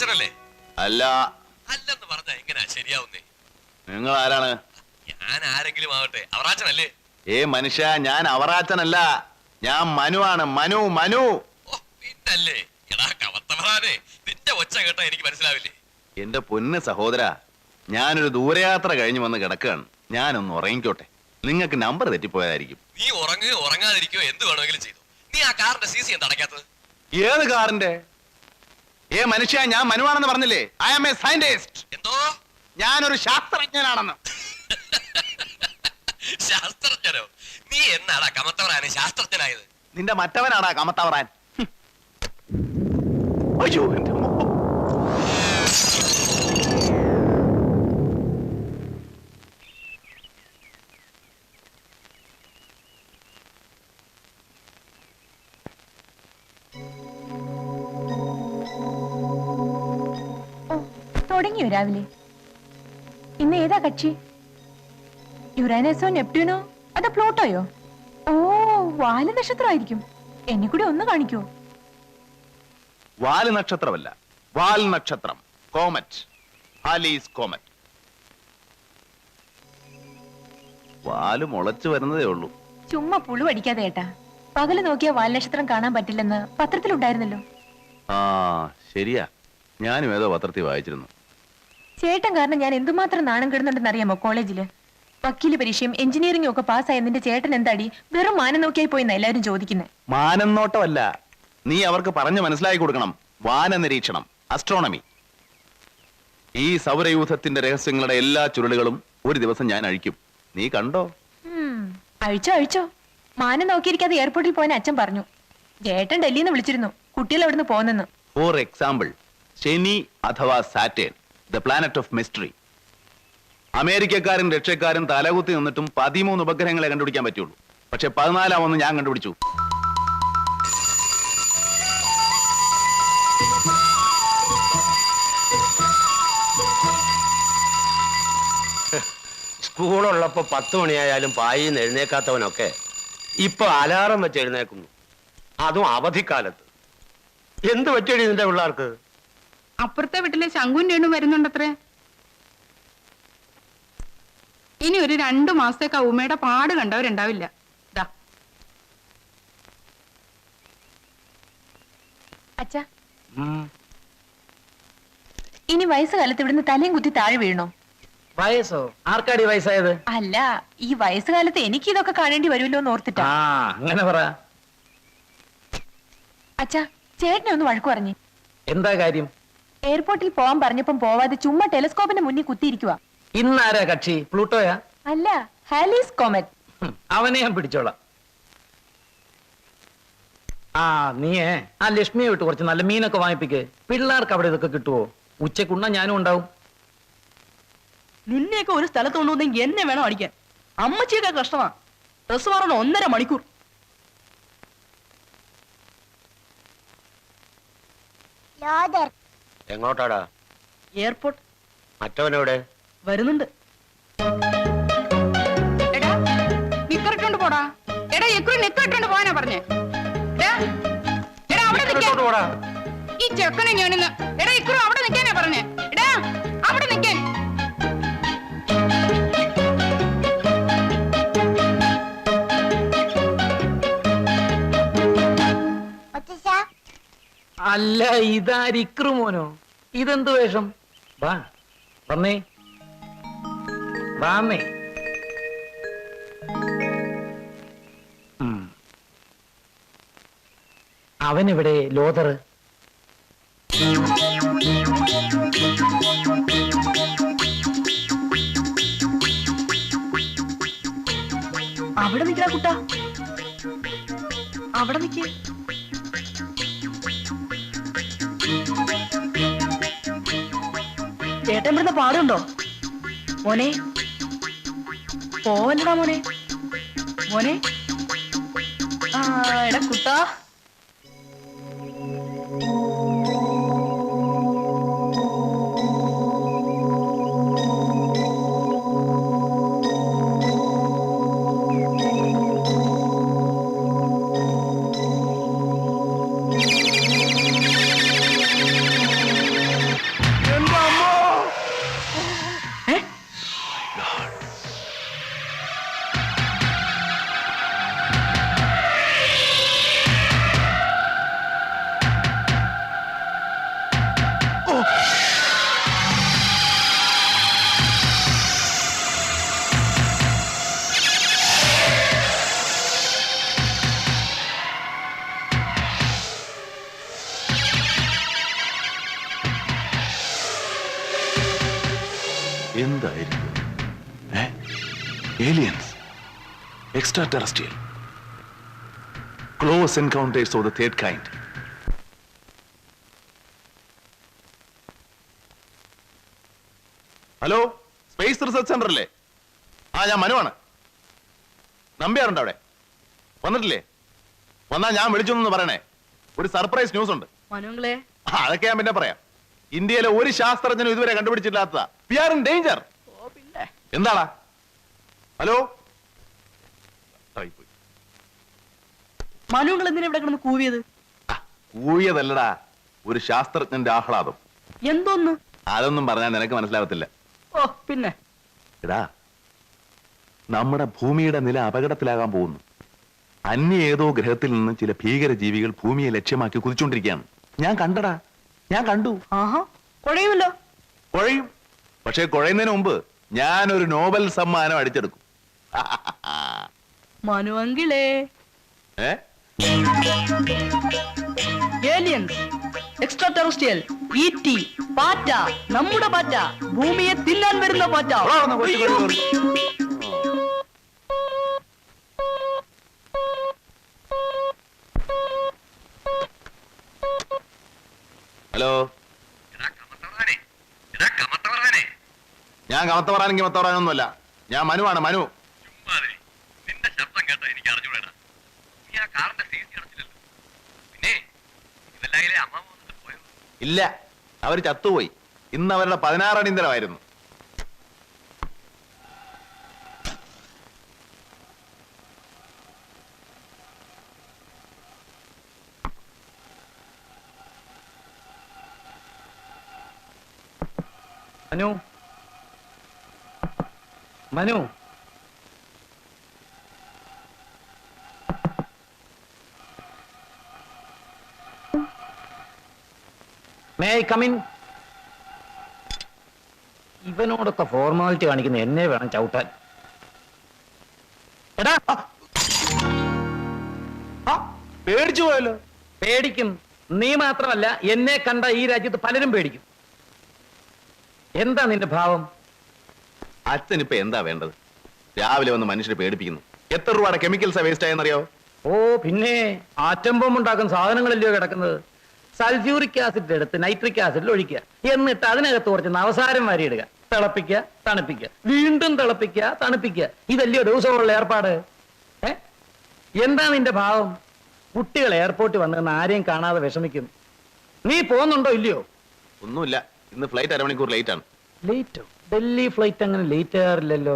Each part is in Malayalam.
അവറാച്ചനല്ലേ? അല്ല. അല്ലെന്ന് പറഞ്ഞാ എങ്ങനെയാ ശരിയാവുന്നേ? നിങ്ങൾ ആരാണ്? ഞാൻ ആരെങ്കിലും ആവട്ടെ, അവറാച്ചനല്ലേ? മനുഷ്യ, ഞാൻ അവറാച്ചനല്ല, ഞാൻ മനുവാണ്. മനു മനു. പിന്നല്ലേ? എടാ കവത്തവറാനെ, നിന്റെ ഒച്ച കേട്ടാ എനിക്ക് മനസ്സിലാവില്ലേ? എന്റെ പൊന്ന് സഹോദര, ഞാനൊരു ദൂരയാത്ര കഴിഞ്ഞു വന്ന് കിടക്കുകയാണ്. ഞാനൊന്ന് ഉറങ്ങിക്കോട്ടെ. നിങ്ങൾക്ക് നമ്പർ തെറ്റിപ്പോയതായിരിക്കും. നീ ഉറങ്ങുകയോ ഉറങ്ങാതിരിക്കോ എന്ത് വേണമെങ്കിലും ചെയ്തു. നീ ആ കാറിന്റെ CC എന്താ അടയ്ക്കാത്തത്? ഏത് കാറിന്റെ? മനുഷ്യ, ഞാൻ മനുവാണെന്ന് പറഞ്ഞില്ലേ? I am a scientist. എന്തോ? ഞാനൊരു ശാസ്ത്രജ്ഞനാണെന്ന്. ശാസ്ത്രജ്ഞനോ? നീ എന്നാടാ കമത്തവറാനെ ശാസ്ത്രജ്ഞനായത്? നിന്റെ മറ്റവനാടാ കമത്തവറാൻ. അയ്യോ, എന്റെ അമ്മോ. തുടങ്ങിയോ രാവിലെ? ഇന്ന് ഏതാ കക്ഷി? യുറാനസോ നെപ്റ്റ്യൂണോ അതോ പ്ലൂട്ടോയോ? ഓ, വാല് നക്ഷത്രമായിരിക്കും. എന്നെ കൂടി ഒന്ന് കാണിക്കോ? വാല് നക്ഷത്രമല്ല, വാൽ നക്ഷത്രം. കോമറ്റ്. Halley's comet. വാല് മുളച്ചു വരുന്നതേ ഉള്ളൂ. ചുമ്മാ പുളു അടിക്കാതെ ഏട്ടാ. പകല് നോക്കിയാ വാൽ നക്ഷത്രം കാണാൻ പറ്റില്ലെന്ന് പത്രത്തിലുണ്ടായിരുന്നല്ലോ. ആ ശരിയാ, ഞാനും ഏതോ പത്രത്തിൽ വായിച്ചിരുന്നു. ചേട്ടൻ കാരണം ഞാൻ എന്തുമാത്രം നാണം കെടുന്നുണ്ടെന്ന് അറിയാമോ കോളേജില്? വക്കീല് പരീക്ഷയും എഞ്ചിനീയറിംഗും ഒക്കെ പാസ്സായ നിന്റെ ചേട്ടൻ എന്താടി വെറും മാനം നോക്കിയായി പോയിന്നാ എല്ലാവരും ചോദിക്കുന്നത്. മാനം നോട്ടമല്ല, നീ അവർക്ക് പറഞ്ഞു മനസ്സിലാക്കി കൊടുക്കണം. വാന നിരീക്ഷണം, അസ്ട്രോണമി. ഈ സൗരയൂഥത്തിന്റെ രഹസ്യങ്ങളുടെ എല്ലാ ചുരുളുകളും ഒരു ദിവസം ഞാൻ അഴിക്കും. നീ കണ്ടോ? അഴിച്ചോ അഴിച്ചോ. മാനം നോക്കിയിരിക്കാതെ എയർപോർട്ടിൽ പോയെന്ന് അച്ഛൻ പറഞ്ഞു. ചേട്ടൻ ഡൽഹിയിൽ നിന്ന് വിളിച്ചിരുന്നു, കുട്ടികൾ അവിടുന്ന് പോന്നെന്ന്. ഫോർ എക്സാമ്പിൾ, ശനി അഥവാ Saturn, the planet of mystery. അമേരിക്കക്കാരും റഷ്യക്കാരും തലകുത്തി നിന്നിട്ടും 13 ഉപഗ്രഹങ്ങളെ കണ്ടുപിടിക്കാൻ പറ്റുള്ളൂ. പക്ഷെ 14 ഞാൻ കണ്ടുപിടിച്ചു. സ്കൂളുള്ളപ്പോ 10 മണിയായാലും പായിന്ന് എഴുന്നേക്കാത്തവനൊക്കെ ഇപ്പൊ അലാറം വെച്ച് എഴുന്നേക്കുന്നു, അതും അവധിക്കാലത്ത്. എന്ത് പറ്റിയടി നിന്റെ പിള്ളേർക്ക്? അപ്പുറത്തെ വീട്ടിലെ ശങ്കുന്റെ എണ്ണു വരുന്നുണ്ടത്രേ. ഇനി ഒരു 2 മാസത്തേക്ക് ആ ഉമ്മയുടെ പാട് കണ്ടവരുണ്ടാവില്ല. അച്ഛാ, ഇനി വയസ്സുകാലത്ത് ഇവിടുന്ന് തലയും കുത്തി താഴെ വീഴണോ? വയസ്സോ? ആർക്കാടി വയസ്സായത്? അല്ല, ഈ വയസ്സുകാലത്ത് എനിക്ക് ഇതൊക്കെ കാണേണ്ടി വരുമല്ലോ എന്ന് ഓർത്തിട്ടാ. അങ്ങനെ പറ. അച്ഛാ, ചേട്ടനെ ഒന്ന് വഴക്കു പറഞ്ഞു. എന്താ കാര്യം? എയർപോർട്ടിൽ പോവാൻ പറഞ്ഞപ്പം പോവാതെ ചുമ്മാ ടെലിസ്കോപ്പിന്റെ മുന്നിൽ കുത്തിയിരിക്കുക. ഇന്നാരാ കക്ഷി? പ്ലൂട്ടോയാ? അല്ല, ഹാലീസ് കോമറ്റ്. അവനെ ഞാൻ പിടിച്ചോളാം. നീയേ ആ ലക്ഷ്മിയെ വിട്ട് കുറച്ച് നല്ല മീനൊക്കെ വാങ്ങിപ്പിക്ക്. പിള്ളേർക്ക് അവിടെ ഇതൊക്കെ കിട്ടുവോ? ഉച്ചക്കുണ്ണ ഞാനും ഉണ്ടാവും. നിന്നെയൊക്കെ ഒരു സ്ഥലത്ത് കൊണ്ടുവന്നെങ്കിൽ എന്നെ വേണം അടിക്കാൻ. അമ്മച്ചിയൊക്കെ കഷ്ടമാ. ഡ്രസ് മാറണം 1.5 മണിക്കൂർ. എങ്ങോട്ടാടാ? എയർപോർട്ട്. മറ്റവനെവിടെ? വരുന്നുണ്ട്. എടാ നിക്കറിട്ടോണ്ട് പോടാ. എടാ എക്കുറി നിക്കറിട്ടോണ്ട് പോകാനാ പറഞ്ഞേ. എടാ അവിടെ പോടാ. ഈ ചെക്കനെ ഞാനിന്ന്. എടാ ഇക്കുറി അവിടെ നിൽക്കാനാ പറഞ്ഞേ. എടാ അവിടെ നിൽക്കാൻ. അല്ല, ഇതാരിക്രു മോനോ? ഇതെന്ത് വേഷം? വാ വന്നേ, വാമേ. അവനെവിടെ ലോതർ? അവിടെ നിൽക്കണ കുട്ടാ, അവിടെ നിൽക്കേ. ചേട്ടൻ ഇവിടുന്ന് പാടുണ്ടോ മോനെ? പോവല്ലടാ മോനെ. മോനെ എടാ കുട്ടാ. എന്തായിരിക്കും? Aliens, extra terrestrial, close encounters of the third kind. Hello, space research centre അല്ലേ? ഞാൻ മനുവാണ്. നമ്പ്യാറുണ്ട് അവിടെ? വന്നിട്ടില്ലേ? വന്നാ ഞാൻ വിളിച്ചു പറയണേ. ഒരു സർപ്രൈസ് ന്യൂസ് ഉണ്ട്. മനുങ്ങളെ അതൊക്കെ ഞാൻ പിന്നെ പറയാം. ഇന്ത്യയിലെ ഒരു ശാസ്ത്രജ്ഞനും ഇതുവരെ കണ്ടുപിടിച്ചിട്ടില്ലാത്തതാ. We are in danger. പിന്നെ എന്താടാ? ഹലോ, മനുങ്ങൾ എന്തിനാ ഇവിടെ കിടന്ന് കൂവിയത്? കൂയതല്ലടാ, ഒരു ശാസ്ത്രജ്ഞന്റെ ആഹ്ലാദം. എന്തോന്ന്? അതൊന്നും പറഞ്ഞാൽ നിനക്ക് മനസ്സിലാവത്തില്ല. ഓ പിന്നെ എടാ, നമ്മുടെ ഭൂമിയുടെ നില അപകടത്തിലാകാൻ പോകുന്നു. അന്യ ഏതോ ഗ്രഹത്തിൽ നിന്ന് ചില ഭീകര ജീവികൾ ഭൂമിയെ ലക്ഷ്യമാക്കി കുതിച്ചുകൊണ്ടിരിക്കുകയാണ്. ഞാൻ കണ്ടടാ, ഞാൻ കണ്ടു. ആഹാ, കുഴയുമല്ലോ. കുഴയും. പക്ഷെ കുഴയുന്നതിന് മുമ്പ് ഞാനൊരു നോബൽ സമ്മാനം അടിച്ചെടുക്കും. മനുവങ്കിളേ, ഏലിയൻസ്, എക്സ്ട്രാ ടെറസ്ട്രിയൽ, ഈറ്റി, പാറ്റ, നമ്മുടെ പാറ്റ, ഭൂമിയെ തിന്നാൻ വരുന്ന പാറ്റ. അയ്യോ. ഹലോ, എടാ കമത്തവറാനെ, എടാ കമത്തവറാനെ. ഞാൻ കമത്തവറാനെങ്കിൽ മത്തവറാനൊന്നുമല്ല. ഞാൻ മനുവാണ്, മനു. ചുമ്മാതിരി. നിന്റെ ശബ്ദം കേട്ടാ എനിക്ക് അറിഞ്ഞൂടാ. നീ ആ കാറിന്റെ സീറ്റ് അടച്ചില്ലല്ലോ. പിന്നെ ഇതെല്ലായിലെ അമ്മാവ വന്നിട്ട് പോയോ? ഇല്ല, അവര് ചത്തുപോയി. ഇന്ന് അവരുടെ 16 അടിയന്തരമായിരുന്നു. Manu, Manu, may I come in? ഇവനോടൊക്കെ ഫോർമാലിറ്റി കാണിക്കുന്ന എന്നെ വേണം ചവിട്ടാൻ. എടാ, പേടിച്ചു പോയല്ലോ. പേടിക്കും. നീ മാത്രമല്ല, എന്നെ കണ്ട ഈ രാജ്യത്ത് പലരും പേടിക്കും. എന്താ നിന്റെ ഭാവം? അച്ഛനിപ്പോ എന്താ വേണ്ടത്? രാവിലെ വന്ന് മനുഷ്യരെ പേടിപ്പിക്കുന്നു. എത്ര രൂപയുടെ കെമിക്കൽസാ വേസ്റ്റ് ആയെന്നറിയോ? ഓ പിന്നെ, ആറ്റം ബോംബ് ഉണ്ടാക്കുന്ന സാധനങ്ങളല്ലയോ കിടക്കുന്നത്. സൾഫ്യൂറിക് ആസിഡ് എടുത്ത് നൈട്രിക് ആസിഡിൽ ഒഴിക്കുക, എന്നിട്ട് അതിനകത്ത് കുറച്ച് നവസാരം വാരിയിടുക, തിളപ്പിക്കുക, തണുപ്പിക്കുക, വീണ്ടും തിളപ്പിക്കുക, തണുപ്പിക്കുക. ഇതല്ലയോ ദിവസമുള്ള ഏർപ്പാട്? എന്താ നിന്റെ ഭാവം? കുട്ടികൾ എയർപോർട്ടിൽ വന്നെന്ന് ആരെയും കാണാതെ വിഷമിക്കും. നീ പോകുന്നുണ്ടോ ഇല്ലയോ? ഒന്നുമില്ല, ഇന്ന് ഫ്ലൈറ്റ് 1/2 മണിക്കൂർ ലേറ്റ് ആണ്. ലേറ്റോ? ഡൽഹി ഫ്ലൈറ്റ് അങ്ങനെ ലേറ്റ് ആകാറില്ലല്ലോ.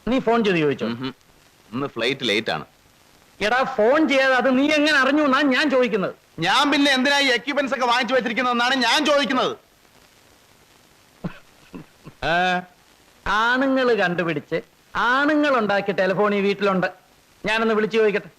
നീ ഫോൺ ചെയ്ത് ചോദിച്ചോ? ഇന്ന് ഫ്ലൈറ്റ് ലേറ്റ് ആണ്. എടാ, ഫോൺ ചെയ്യാതെ അത് നീ എങ്ങനെ അറിഞ്ഞു എന്നാ ഞാൻ ചോദിക്കുന്നത്. ഞാൻ പിന്നെ എന്തിനാ ഈ എക്യുപ്മെന്റ്സ് ഒക്കെ വാങ്ങിച്ചു വെച്ചിരിക്കുന്നതെന്നാണ് ഞാൻ ചോദിക്കുന്നത്. ആണുങ്ങൾ കണ്ടുപിടിച്ച് ആണുങ്ങൾ ഉണ്ടാക്കിയ ടെലിഫോൺ ഈ വീട്ടിലുണ്ട്. ഞാനൊന്ന് വിളിച്ചു ചോദിക്കട്ടെ.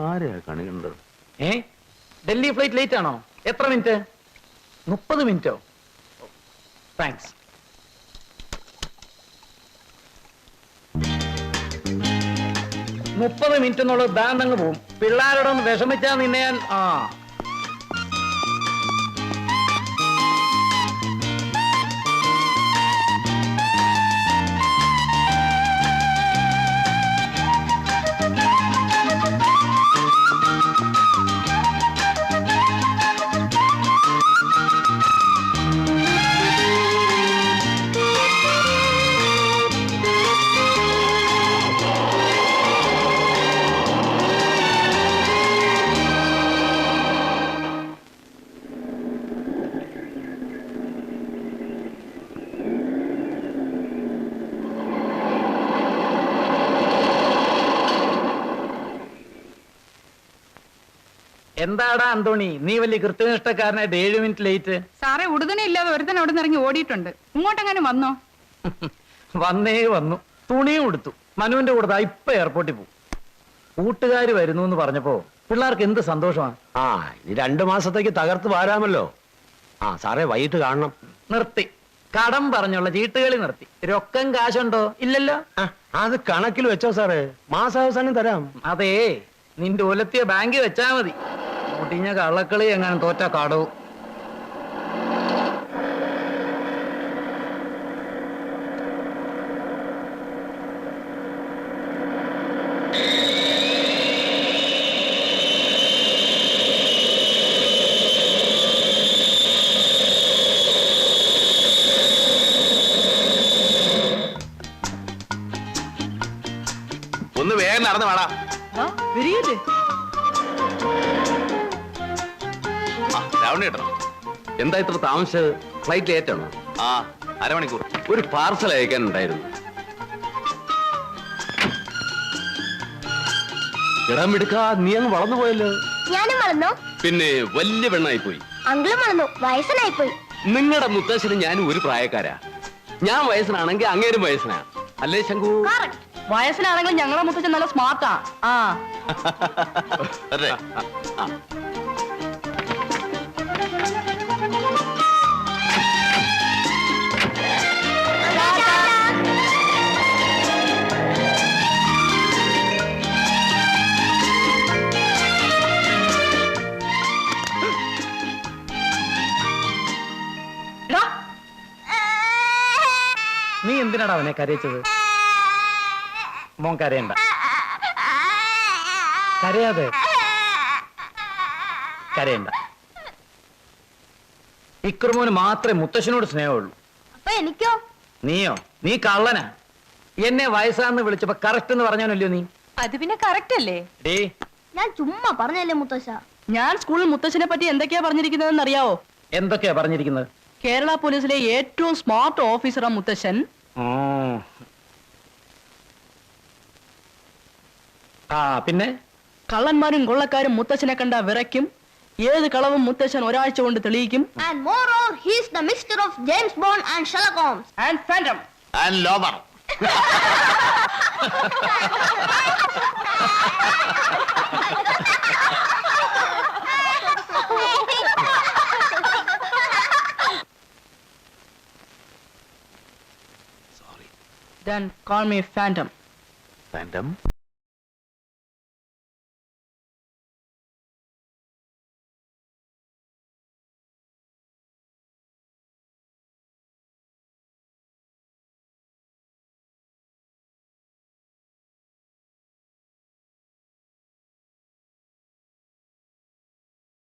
ആരെയാ കണി കണ്ടത്? ഡൽഹി ഫ്ലൈറ്റ് ലേറ്റ് ആണോ? എത്ര മിനിറ്റ്? 30 മിനിറ്റോ? താങ്ക്സ്. മുപ്പത് മിനിറ്റ് എന്നുള്ളത് ദാണ്ടങ്ങ് പോവും. പിള്ളേരോടൊന്ന് വിഷമിച്ചാ നിന്നെ ഞാൻ എന്താടാ അന്തോണി, നീ വലിയ കൃത്യനിഷ്ഠക്കാരനായിട്ട് 7 മിനിറ്റ് ലേറ്റ്? സാറേ, ഉടുതനെ ഇല്ലാതെ ഒരുത്തൻ അവിടെ നിന്ന് ഇറങ്ങി ഓടിയിട്ടുണ്ട്. ഇങ്ങോട്ടെങ്ങാനും വന്നോ? വന്നേ വന്നു. തുണിയും കൊടുത്തു. മനുവിന്റെ കൂടെ ഇപ്പൊ എയർപോർട്ടിൽ പോകും. കൂട്ടുകാര് വരുന്നു എന്ന് പറഞ്ഞപ്പോ പിള്ളേർക്ക് എന്ത് സന്തോഷമാണ്. ഇനി 2 മാസത്തേക്ക് തകർത്ത് വാരാമല്ലോ. സാറേ, വൈകിട്ട് കാണണം. നിർത്തി. കടം പറഞ്ഞുള്ള ചീട്ടുകളി നിർത്തി. രൊക്കം കാശുണ്ടോ? ഇല്ലല്ലോ. അത് കണക്കിൽ വെച്ചോ സാറേ, മാസാവസാനം തരാം. അതേ, നിന്റെ ഒലത്തിയ ബാങ്കിൽ വെച്ചാ മതി. മുട്ടിഞ്ഞ കള്ളക്കളി എങ്ങനെ തോറ്റ കടവും. ഒന്ന് വേഗം നടന്നു വേടാ. Very good. രാവണി കേട്ടോ. എന്താ ഇത്ര താമസിച്ചത്? ഫ്ലൈറ്റ് ലേറ്റ് ആണോ? ആ, അരമണിക്കൂർ. ഒരു പാർസൽ അയക്കാനുണ്ടായിരുന്നു. ഇടാൻ എടുക്കാ, നീ അങ്ങ് വളർന്നു പോയല്ലോ. ഞാനും വളർന്നോ? പിന്നെ വലിയ പെണ്ണായി പോയി. അങ്കിളും വളർന്നു, വയസ്സനായി പോയി. നിങ്ങളുടെ മുത്തശ്ശനും ഞാനും ഒരു പ്രായക്കാരാ. ഞാൻ വയസ്സനാണെങ്കിൽ അങ്ങേരും വയസ്സനാ, അല്ലേ ശങ്കു? വയസ്സിനാണെങ്കിലും ഞങ്ങളെ മുത്തച്ഛൻ നല്ല സ്മാർട്ടാ. ആ അതെ. എടാ, നീ എന്തിനാടാ അവനെ കരയിച്ചത്? മോൻ കരയണ്ട, കരയാതെ കരയണ്ട. ഇക്രമോന് മാത്രമേ മുത്തശ്ശനോട് സ്നേഹമുള്ളൂ. അപ്പൊ എനിക്കോ? നീയോ? നീ കള്ളനാ. എന്നെ വയസ്സാന്ന് വിളിച്ചപ്പോ കറക്റ്റ് എന്ന് പറഞ്ഞാനല്ലോ നീ. അത് പിന്നെ കറക്റ്റ് അല്ലേ? ഡേ, ഞാൻ ചുമ്മാ പറഞ്ഞല്ലേ മുത്തശ്ശ. ഞാൻ സ്കൂളിൽ മുത്തച്ഛനെ പറ്റി എന്തൊക്കെയാ പറഞ്ഞിരിക്കുന്നതെന്ന് അറിയാവോ? എന്തൊക്കെയാ പറഞ്ഞിരിക്കുന്നത്? കേരള പോലീസിലെ ഏറ്റവും സ്മാർട്ട് ഓഫീസറാ മുത്തച്ഛൻ. ആ പിന്നെ കള്ളന്മാരും കൊള്ളക്കാരും മുത്തച്ഛനെ കണ്ട വിറയ്ക്കും. ഏത് കളവും മുത്തച്ഛൻ ഒരാഴ്ച കൊണ്ട് തെളിയിക്കും. And moreover, he is the mixture of James Bond and Sherlock Holmes. And Phantom. And lover. Then call me Phantom. Phantom.